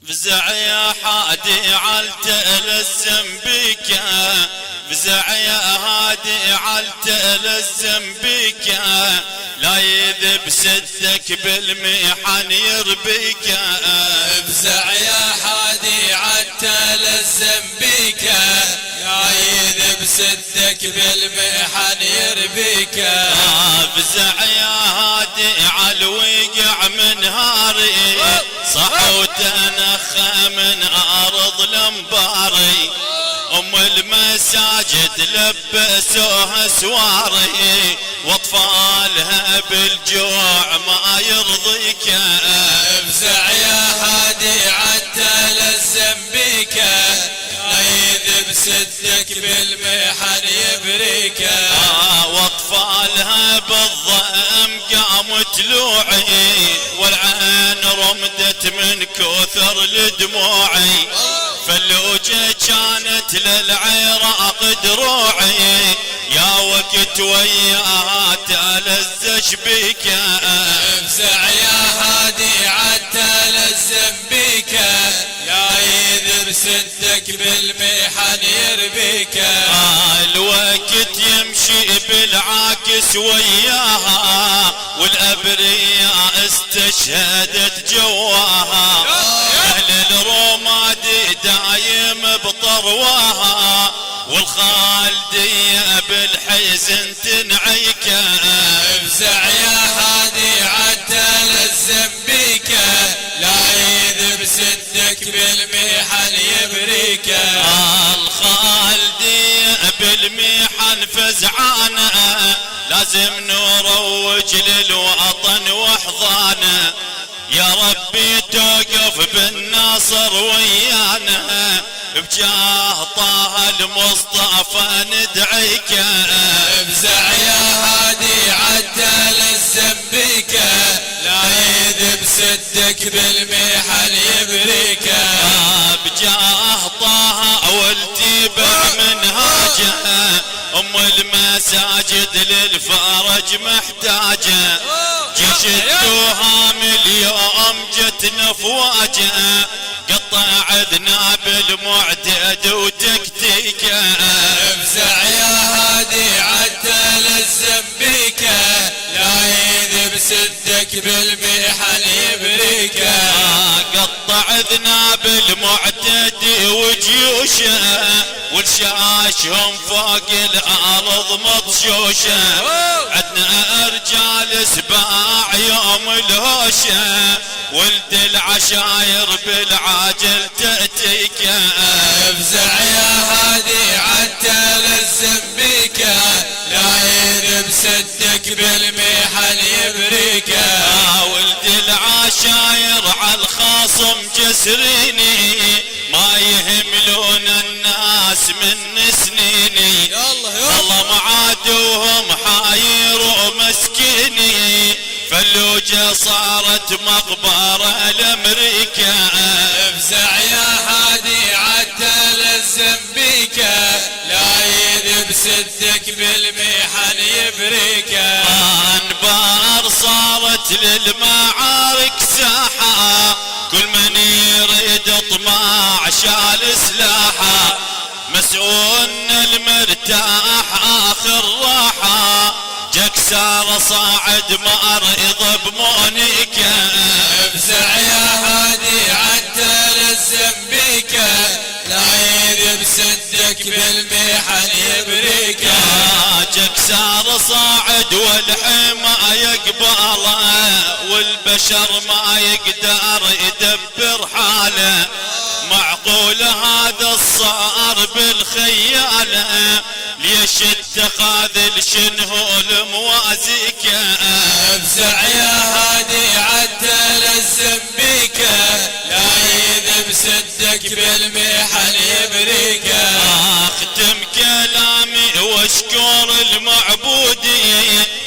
فزع يا حادي عالتألزم بك، فزع يا هادي عالتألزم بك، لا يذب سدك بالمحن يربيك. فزع يا حادي عالتألزم بك، لا يذب سدك بالمحن يربيك. فزع يا هادي عالوقع من هاري، صح وتنخى من أرض الأنباري، أم المساجد لبسوها سواري، واطفالها بالجوع ما يرضيك. افزع يا هادي عالتألزم بك، لا يذب سدك بالمحن يبريك. واطفالها بالضئم قاموا تلوعي، والعين رمدت من كثر لدموعي، فاللوجة كانت للعراق دروعي، يا وقت وياها تلزج بك. افزع يا هادي عالتألزم بك، لا يذب سدك بالمحن يربيك. الوقت يمشي بالعاكس وياها، والأبرياء استشهدت جواها، أهل الرماد دايم بطرواها، والخالدية بالحزن تنعيك. افزع يا هادي عالتألزم بك، لا يذب سدك بالمحن يبريك. الخالدية بالمحن فزعانة، لازم نروج للوطن واحضانه، يا ربي توقف بالناصر ويانا، بجاه طه المصطفى ندعيك. افزع يا هادي عالتألزم بك، لا يذب سدك بالمحن يبريك. بجاه طه والتبع منهاجه، ام المساجد للفرج محتاجه، جيش التهام اليوم جت نفواجه، قطع ذناب المعتد وتكتيكه. افزع يا هادي عالتألزم بك، لا يذب سدك بالمحن يبريك. قطع ذناب المعتد وجيوشه، والشاشهم فوق الارض مطشوشه، عدنا رجال سباع يوم الهوشه، ولد العشاير بالعاجل تأتيك. افزع يا هادي عالتألزم بك، لا يذب سدك بالمحن يبريك. ولد العشاير عالخاصم جسريني، ما يهملون الناس من سنيني، والله معادوهم حاير ومسكيني، فاللوجة صارت مقبرة لأمريكا. افزع يا هادي عالتألزم بك، لا يذب سدك بالمحن يبريك. أنبار صارت للمعارك ساحة، كل من يريد طماع شال سلاحه، مسؤول المرتاح آخر راحة، جكسار صاعد مريض بمونيكا. افزع يا هادي عالتألزم بك، لا يذب سدك بالمحن يبريك. جكسار صاعد والحما يقباله، والبشر ما يقدر يدبر حاله، معقول هذا الصار بالخياله، ليش التخاذل شنهو الموازيك. افزع يا هادي عالتألزم بك، لا يذب سدك بالمحن يبريك. اختم كلامي واشكر المعبودي،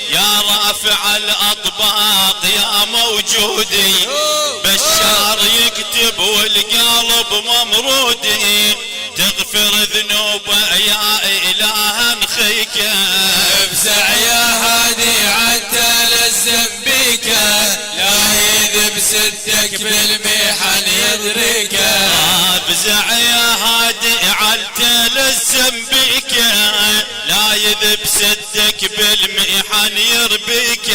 يا رافع الاطباق يا موجودي، بشار يكتب والقلب ممرودي، تغفر ذنوبه يا اله نخيك. افزع يا هادي عالتألزم بك، لا يذب سدك بالمحن يدريك. افزع يا هادي عالتل الزنبيك لا يذب سدك بالمحن يربيك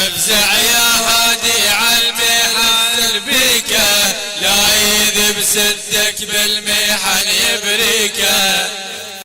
افزع يا هادي عالمحن يربيك لا يذب سدك بالمحن يبريك